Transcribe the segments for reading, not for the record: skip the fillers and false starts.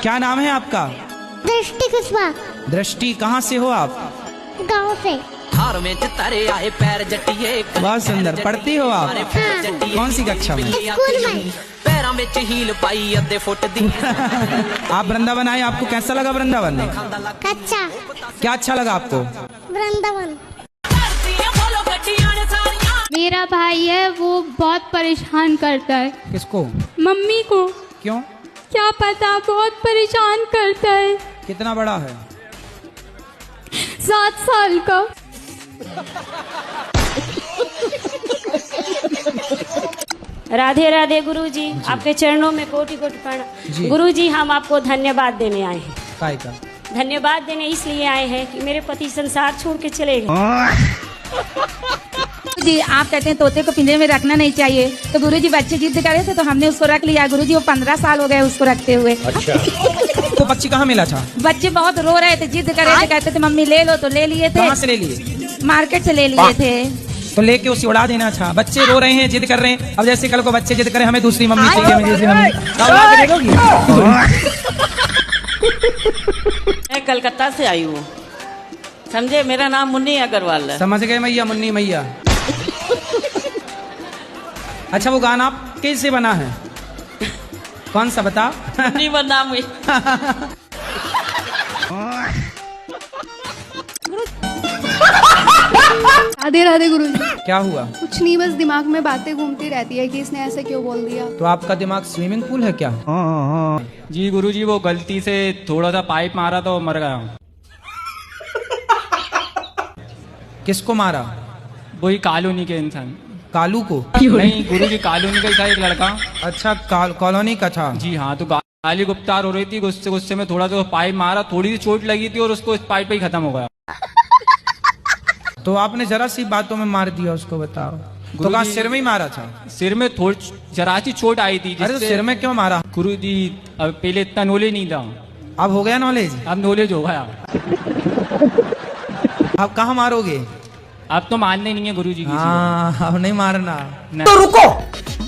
क्या नाम है आपका? दृष्टि कुशवाहा। दृष्टि, कहाँ से हो आप? गाँव से। हार में तारे आए पैर जटिए। बहुत सुंदर। पढ़ती हो आप? कौन सी कक्षा में? स्कूल में। पैरों में हील पाई अद्धे फुट दी। आप वृंदावन आए, आपको कैसा लगा वृंदावन? अच्छा। क्या अच्छा लगा आपको? वृंदावन। मेरा भाई है, वो बहुत परेशान करता है। किसको? मम्मी को। क्यों? क्या पता, बहुत परेशान करता है। कितना बड़ा है? 7 साल का। राधे राधे गुरुजी, आपके चरणों में कोटि कोटि प्रणाम। गुरुजी, हम आपको धन्यवाद देने आए हैं। काय का? धन्यवाद देने इसलिए आए हैं कि मेरे पति संसार छोड़ के चले गए। जी, आप कहते हैं तोते को पिंजरे में रखना नहीं चाहिए, तो गुरुजी बच्चे जिद करे थे तो हमने उसको रख लिया। गुरुजी, वो 15 साल हो गए उसको रखते हुए। अच्छा। तो बच्ची कहाँ मिला था? बच्चे बहुत रो रहे थे, जिद कर रहे थे, कहते थे मम्मी ले लो, तो ले लिए थे। कहाँ से ले लिए? मार्केट से ले लिए थे। तो लेके उसे उड़ा देना था। बच्चे रो रहे हैं, जिद कर रहे हैं। अब जैसे कल को बच्चे जिद करें हमें दूसरी मम्मी चाहिए, हमें दूसरी मम्मी, क्या उड़ा के दे दोगी? मैं कलकत्ता से आई हूँ, समझे। मेरा नाम मुन्नी अग्रवाल है। समझ गए मैया, मुन्नी मैया। अच्छा, वो गाना आप कैसे बना है? कौन सा बता? मुन्नी बना हुई। राधे राधे गुरुजी। क्या हुआ? कुछ नहीं, बस दिमाग में बातें घूमती रहती है कि इसने ऐसे क्यों बोल दिया। तो आपका दिमाग स्विमिंग पूल है क्या? जी गुरुजी, वो गलती से थोड़ा सा पाइप मारा तो मर गया। किसको मारा? वही कॉलोनी के इंसान। कालू को? नहीं गुरुजी, कॉलोनी का ही था एक लड़का। अच्छा, कॉलोनी का था। जी हाँ, तो गाली गुप्तार हो रही थी, गुस्से गुस्से में थोड़ा सा पाइप मारा, थोड़ी सी चोट लगी थी और उसको इस पाइप पे ही खत्म हो गया। तो आपने जरा सी बातों में मार दिया उसको, बताओ। तो कहाँ सिर में ही मारा था? सिर में थोड़ी जरा सी चोट आई थी। अरे तो सिर में क्यों मारा? गुरुजी, अब पहले इतना नॉलेज नहीं था। अब हो गया नॉलेज? अब नॉलेज हो गया। अब कहाँ मारोगे? अब तो मानने नहीं है गुरुजी। हाँ, अब नहीं मारना। तो रुको,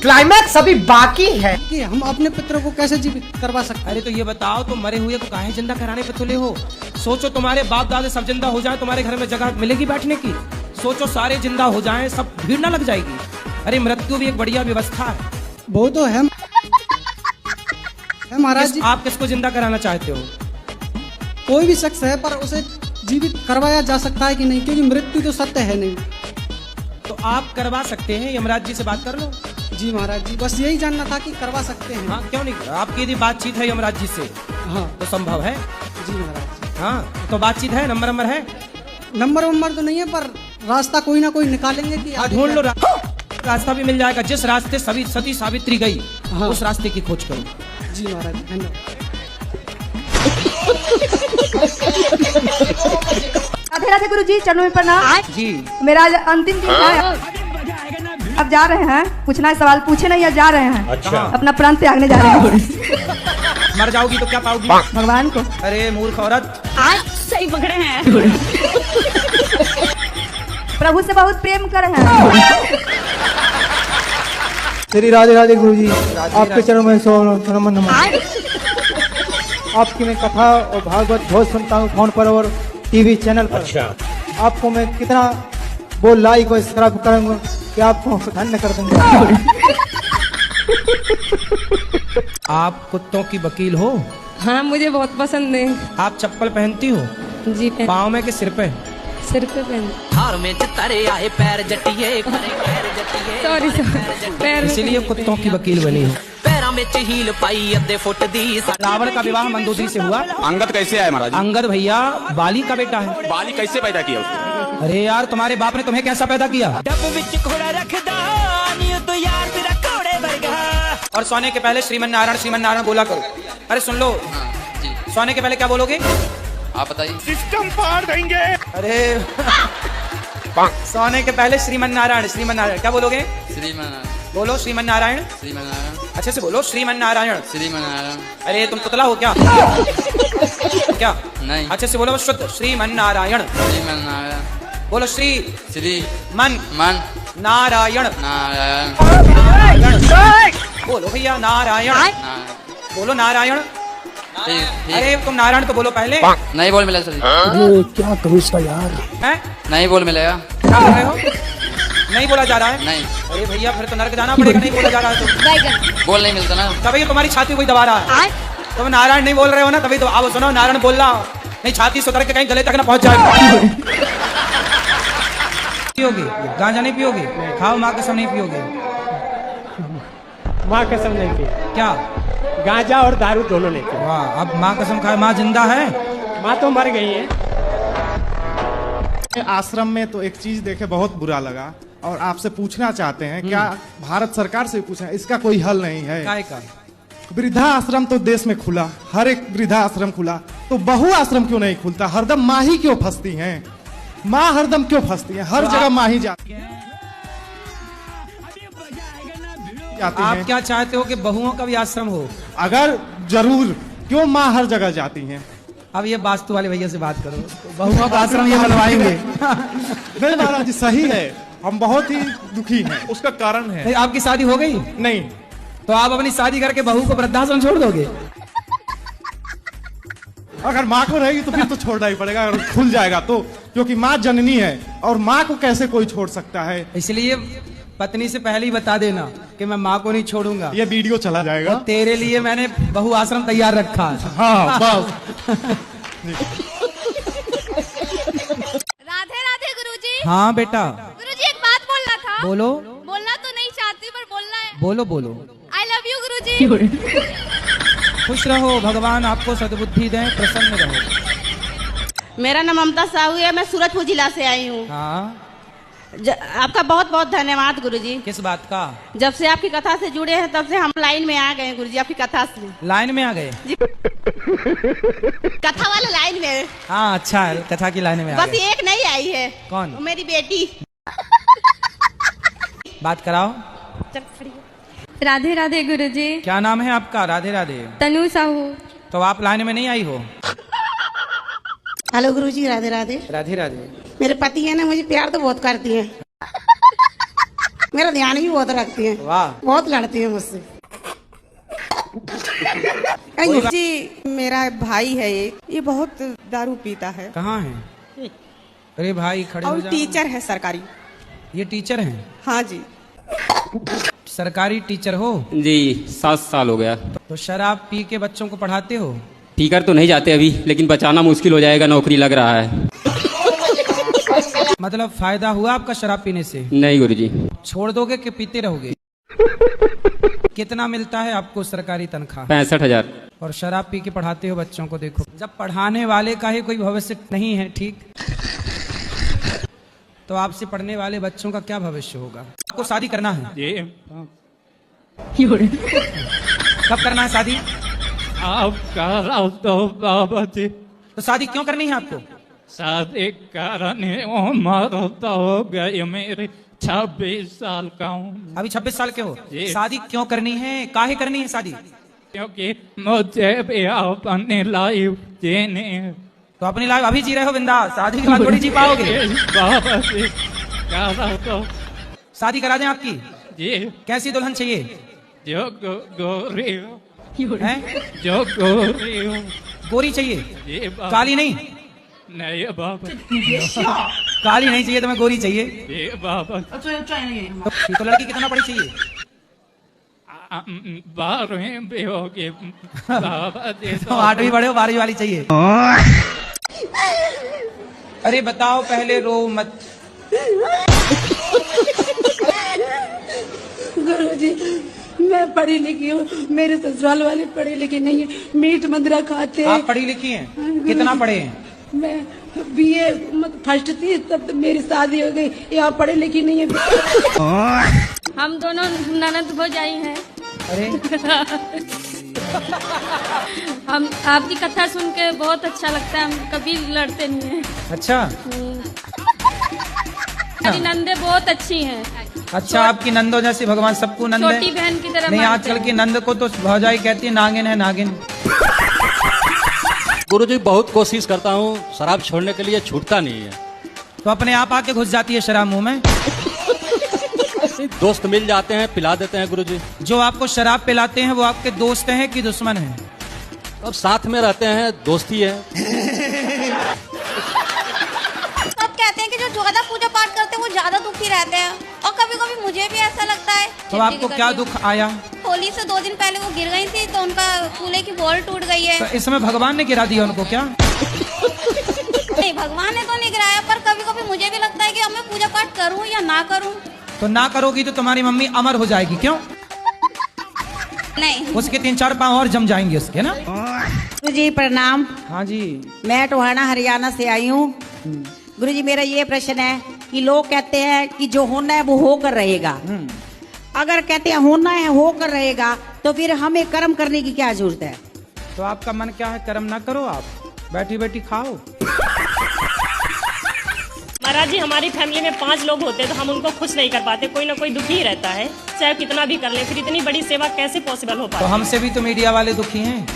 क्लाइमैक्स अभी बाकी है कि हम अपने पितरों को कैसे जीवित करवा सकते हैं। अरे तो ये बताओ, तुम मरे हुए को काहे जिंदा कराने पे तुले हो? सोचो तुम्हारे बाप दादे सब जिंदा हो जाए, तुम्हारे घर में जगह मिलेगी बैठने की? सोचो सारे जिंदा हो जाएं, सब भीड़ ना लग जाएगी? अरे मृत्यु भी एक बढ़िया व्यवस्था है। वो तो है महाराज जी। आप किसको जिंदा कराना चाहते हो? कोई भी शख्स है, पर उसे जीवित करवाया जा सकता है कि नहीं, क्योंकि मृत्यु तो सत्य है नहीं। तो आप करवा सकते हैं, यमराज जी से बात कर लो। जी महाराज जी, बस यही जानना था कि करवा सकते हैं। हाँ, क्यों नहीं? आपकी यदि बातचीत है यमराज जी से, हाँ तो संभव है। जी महाराज। हाँ, तो बातचीत है, नंबर है? नंबर तो नहीं है, पर रास्ता कोई ना कोई निकालेंगे कि ढूंढ लो। रास्ता भी मिल जाएगा। जिस रास्ते सती सावित्री गई, हाँ, उस रास्ते की खोज करो। जी महाराज, धन्यवाद। राधे राधे गुरुजी, चरणों में प्रणाम। जी, मेरा आज अंतिम दिन है, अब जा रहे हैं। पूछना है सवाल पूछे नहीं, या जा रहे हैं। अच्छा। अपना प्राण त्यागने जा रहे हैं। मर जाओगी तो क्या पाओगी? भगवान को। अरे मूर्ख औरत, आज सही पकड़े हैं। प्रभु से बहुत प्रेम कर रहे हैं। श्री राधे राधे गुरुजी, आपके चरणों में नमन। आपकी मैं कथा और भागवत बहुत सुनता हूँ, फोन पर और टीवी चैनल पर। अच्छा। आपको मैं कितना वो लाइक और सब्सक्राइब करूंगा कि आपको धन्य कर दूंगा। आप कुत्तों की वकील हो? हाँ, मुझे बहुत पसंद है। आप चप्पल पहनती हो? जी, पाँव में के सिर पे? सिर पे पहन। हार में तारे आए पैर जटिए। सॉरी, पैर। इसीलिए कुत्तों की वकील बनी हो। पैरों में हील पाई अद्धे फुट दी। रावण का विवाह मंदोदरी से हुआ। अंगद कैसे आया महाराज? अंगद भैया बाली का बेटा है। बाली कैसे पैदा किया उसको? अरे यार, तुम्हारे बाप ने तुम्हें कैसा पैदा किया? और सोने के पहले श्रीमन नारायण बोला करो। अरे सुन लो, सोने के पहले क्या बोलोगे? आप बताइए। सिस्टम फाड़ देंगे। अरे सोने के पहले श्रीमन नारायण क्या बोलोगे? बोलो श्रीमन नारायण। अच्छे से बोलो, श्रीमन नारायण। अरे तुम पुतला हो क्या? क्या नहीं? अच्छे से बोलो, शुद्ध श्रीमन नारायण। बोलो श्री मन नारायण। बोलो भैया नारायण। बोलो नारायण। अरे तुम नारायण तो बोलो पहले। नहीं बोल मिला सर। क्या करूँ इसका यार? हैं? नहीं बोल मिलेगा। क्या बोल रहे हो? नहीं बोला जा रहा है? नहीं। अरे भैया फिर तो नरक जाना पड़ेगा, नहीं बोला जा रहा है तो। बोल नहीं मिलता ना। तभी तुम्हारी छाती कोई दबा रहा है। तुम नारायण नहीं बोल रहे हो ना, तभी तो। अब सुनो, नारायण बोल रहा, नहीं छाती से उतर के कहीं गले तक ना पहुंच जाए। पियोगे गांजा? नहीं पियोगे? खाओ, माँ कसम नहीं पियोगे। माँ कसम नहीं पी। क्या? गांजा और दारू दोनों नहीं पी। वाह, अब माँ कसम खाए। माँ जिंदा है? माँ तो मर गई है। आश्रम में तो एक चीज देखे बहुत बुरा लगा और आपसे पूछना चाहते हैं, क्या भारत सरकार से पूछना, इसका कोई हल नहीं है? काय का? वृद्धा आश्रम तो देश में खुला, हर एक वृद्धा आश्रम खुला, तो बहु आश्रम क्यों नहीं खुलता? हरदम माँ ही क्यों फंसती हैं? माँ हरदम क्यों फंसती है? हर जगह माँ ही जाती है। आप क्या चाहते हो कि बहुओं का भी आश्रम हो? अगर जरूर, क्यों माँ हर जगह जाती हैं? अब ये वास्तु वाले भैया से बात करो, बहुओं का आश्रम ये बनवाएंगे। नहीं महाराज जी, सही है, हम बहुत ही दुखी हैं। उसका कारण है। आपकी शादी हो गई? नहीं। तो आप अपनी शादी करके बहू को वृद्धाश्रम छोड़ दोगे? अगर माँ को रहेगी तो फिर तो छोड़ना ही पड़ेगा, अगर खुल जाएगा तो, क्योंकि माँ जननी है और माँ को कैसे कोई छोड़ सकता है? इसलिए पत्नी से पहले ही बता देना कि मैं माँ को नहीं छोड़ूंगा। ये वीडियो चला जाएगा। तो तेरे लिए मैंने बहु आश्रम तैयार रखा है। हाँ बस। राधे राधे गुरुजी। हाँ बेटा। गुरुजी एक बात बोलना था। बोलो। बोलना तो नहीं चाहती पर बोलना है। बोलो बोलो। आई लव यू गुरुजी। खुश रहो, भगवान आपको सद्बुद्धि दें, प्रसन्न रहो। मेरा नाम ममता साहू है, मैं सूरजपुर जिला से आई हूँ। हाँ। आपका बहुत बहुत धन्यवाद गुरुजी। किस बात का? जब से आपकी कथा से जुड़े हैं तब से हम लाइन में आ गए गुरुजी, आपकी कथा से। लाइन में आ गए? कथा वाले लाइन में। हाँ अच्छा है, कथा की लाइन में आ बस गए। एक नहीं आई है। कौन? मेरी बेटी। बात कराओ। राधे राधे गुरुजी। क्या नाम है आपका? राधे राधे। तनु साहू। तो आप लाइन में नहीं आई हो? हेलो गुरुजी, राधे राधे। राधे राधे। मेरे पति है ना, मुझे प्यार तो बहुत करती है, मेरा ध्यान भी बहुत रखती है। वाह। बहुत लड़ती है मुझसे। जी मेरा भाई है ये बहुत दारू पीता है। कहाँ है? अरे भाई खड़े हो और जाओ। टीचर है सरकारी। ये टीचर हैं? हाँ जी। सरकारी टीचर हो? जी 7 साल हो गया। तो शराब पी के बच्चों को पढ़ाते हो? पीकर तो नहीं जाते अभी, लेकिन बचाना मुश्किल हो जाएगा, नौकरी लग रहा है। मतलब फायदा हुआ आपका शराब पीने से? नहीं गुरुजी। छोड़ दोगे कि पीते रहोगे? कितना मिलता है आपको सरकारी तनख्वाह? 65,000। और शराब पी के पढ़ाते हो बच्चों को। देखो, जब पढ़ाने वाले का ही कोई भविष्य नहीं है, ठीक, तो आपसे पढ़ने वाले बच्चों का क्या भविष्य होगा? आपको शादी करना है? कब करना है शादी? तो शादी क्यों करनी है आपको? शादी करने उम्र तो हो गई मेरी, 26 साल का हूँ। अभी 26 साल के हो? शादी क्यों करनी है? काहे करनी है शादी? क्योंकि मुझे भी अपनी लाइफ जीनी है। तो अपनी लाइफ अभी जी रहे हो बिंदास, शादी के बाद थोड़ी जी पाओगे। बाबा जी तो शादी करा दें आपकी? जी। कैसी दुल्हन चाहिए? जो गोरी हो। हैं? जो गोरी हो। गोरी चाहिए? जी बाबा। काली नहीं? नहीं बाबा। काली नहीं चाहिए, तुम्हें गोरी चाहिए? जी बाबा। तो लड़की कितना बड़ी चाहिए? 12वीं भी होगी बाबा जी। तो 8वीं बड़े हो, 12वीं वाली चाहिए? अरे बताओ पहले, रो मत। गुरुजी मैं पढ़ी लिखी हूँ, मेरे ससुराल वाले पढ़े लिखे नहीं है, मीट मदिरा खाते हैं। आप पढ़ी लिखी हैं? कितना पढ़े हैं? मैं BA फर्स्ट थी तब तो मेरी शादी हो गई, यहाँ पढ़े लिखी नहीं है। हम दोनों ननद भौजाई हैं। अरे हम आपकी कथा सुन के बहुत अच्छा लगता है, हम कभी लड़ते नहीं हैं। अच्छा। मेरी नंदे बहुत अच्छी हैं। अच्छा, आपकी नंदो जैसी भगवान सबको नंद है? छोटी बहन की तरह नहीं, मानते आजकल हैं। की नंद को तो भौजाई कहती है नागिन है, नागिन। गुरुजी बहुत कोशिश करता हूँ शराब छोड़ने के लिए, छूटता नहीं है। तो अपने आप आके घुस जाती है शराब मुंह में? दोस्त मिल जाते हैं, पिला देते हैं गुरुजी। जो आपको शराब पिलाते हैं वो आपके दोस्त हैं कि दुश्मन हैं? अब साथ में रहते हैं, दोस्ती है। सब कहते हैं कि जो ज्यादा पूजा पाठ करते हैं वो ज्यादा दुखी रहते हैं, और कभी कभी मुझे भी ऐसा लगता है। तो आपको क्या दुख आया? होली से 2 दिन पहले वो गिर गई थी, तो उनका कूल्हे की बॉल टूट गई है। तो इस समय भगवान ने गिरा दिया उनको क्या? नहीं, भगवान ने तो नहीं गिराया, पर कभी कभी मुझे भी लगता है कि अब मैं पूजा पाठ करूं या ना करूं। तो ना करोगी तो तुम्हारी मम्मी अमर हो जाएगी, क्यों? नहीं, उसके 3-4 पाँव और जम जाएंगे उसके ना। गुरुजी प्रणाम। हाँ जी। मैं टोहाना हरियाणा से आई हूँ। गुरुजी मेरा ये प्रश्न है कि लोग कहते हैं कि जो होना है वो होकर रहेगा। अगर कहते हैं होना है होकर रहेगा, तो फिर हमें कर्म करने की क्या जरूरत है? तो आपका मन क्या है? कर्म ना करो, आप बैठी बैठी खाओ। महाराज जी, हमारी फैमिली में 5 लोग होते हैं तो हम उनको खुश नहीं कर पाते, कोई ना कोई दुखी ही रहता है, चाहे कितना भी कर ले, फिर इतनी बड़ी सेवा कैसे पॉसिबल हो पाए? तो हमसे भी तो मीडिया वाले दुखी हैं,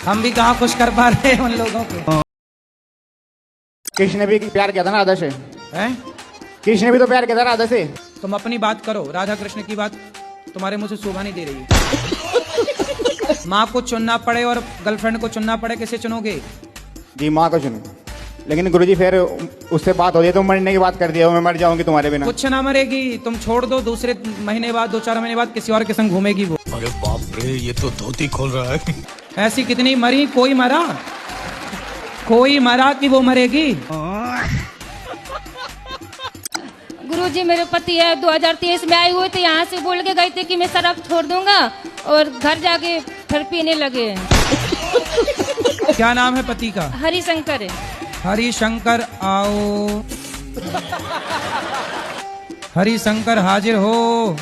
हम भी कहाँ खुश कर पा रहे हैं उन लोगों को। कृष्ण ने भी प्यार किया था ना राधा से। हैं? कृष्ण ने भी तो प्यार किया था राधा से। तुम अपनी बात करो, राधा कृष्ण की बात तुम्हारे मुंह से शोभा नहीं दे रही। माँ को चुनना पड़े और गर्लफ्रेंड को चुनना पड़े, किसे चुनोगे? जी माँ को चुनो। लेकिन गुरुजी फिर उससे बात हो रही है, तुम मरने की बात कर दिया, मैं मर जाऊंगी तुम्हारे बिना। कुछ ना मरेगी, तुम छोड़ दो, दूसरे महीने बाद 2-4 महीने बाद किसी और के संग घूमेगी वो। अरे बाप रे, ये तो धोती खोल रहा है। ऐसी कितनी मरी, कोई मरा कि वो मरेगी? गुरुजी, मेरे पति है 2023 में आए हुए थे, यहाँ से बोल के गए थे कि मैं शराब छोड़ दूंगा, और घर जाके फिर पीने लगे। क्या नाम है पति का? हरिशंकर है। हरिशंकर, आओ। हरिशंकर हाजिर हो।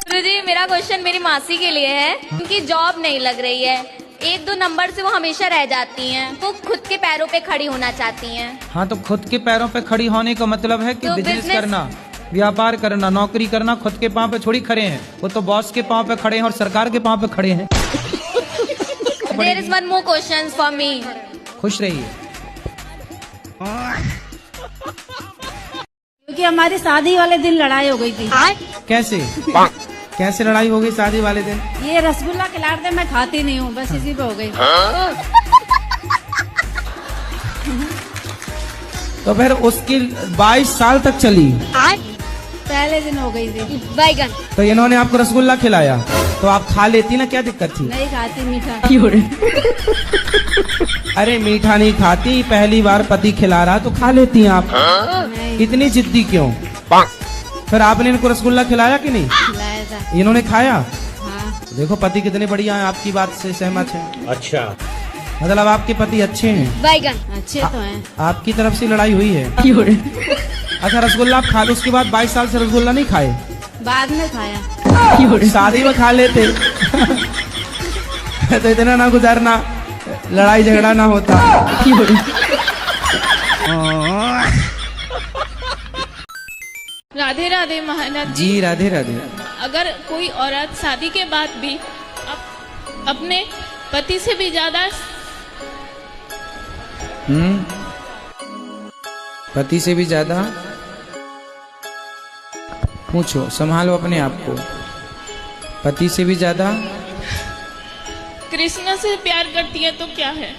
गुरुजी, मेरा क्वेश्चन मेरी मासी के लिए है। उनकी जॉब नहीं लग रही है, 1-2 नंबर से वो हमेशा रह जाती हैं। वो खुद के पैरों पे खड़ी होना चाहती हैं। हाँ, तो खुद के पैरों पे खड़ी होने का मतलब है कि तो बिजनेस करना, व्यापार करना, नौकरी करना। खुद के पाँव पे थोड़ी खड़े हैं, वो तो बॉस के पाँव पे खड़े हैं और सरकार के पाँव पे खड़े हैं। There is one more question for me. खुश रहिए। क्योंकि हमारी शादी वाले दिन लड़ाई हो गई थी। कैसे? कैसे लड़ाई हो गई शादी वाले दिन? ये रसगुल्ला खिला दे, मैं खाती नहीं हूँ, बस इसी पे हो गई। तो फिर उसकी 22 साल तक चली। पहले दिन हो गई थी। बैगन। तो इन्होंने आपको रसगुल्ला खिलाया तो आप खा लेती ना, क्या दिक्कत थी? नहीं खाती मीठा। अरे मीठा नहीं खाती, पहली बार पति खिला रहा तो खा लेती हैं आप। इतनी जिद्दी क्यों? फिर आपने इनको रसगुल्ला खिलाया कि नहीं? खिलाया था। इन्होंने खाया? हाँ। देखो पति कितने बढ़िया हैं, आपकी बात से सहमत हैं। अच्छा, मतलब आपके पति अच्छे हैं? बैगन। अच्छे तो हैं। आपकी तरफ से लड़ाई हुई है? अच्छा, रसगुल्ला आप खा लो, उसके बाद 22 साल से रसगुल्ला नहीं खाए? बाद में खाया। शादी में खा लेते तो इतना ना गुजारना, लड़ाई झगड़ा ना होता। राधे राधे महाराज जी। राधे राधे। अगर कोई औरत शादी के बाद भी अपने पति से भी ज्यादा पति से भी ज्यादा पूछो, संभालो अपने आप को। पति से भी ज्यादा कृष्ण से प्यार करती है तो क्या है?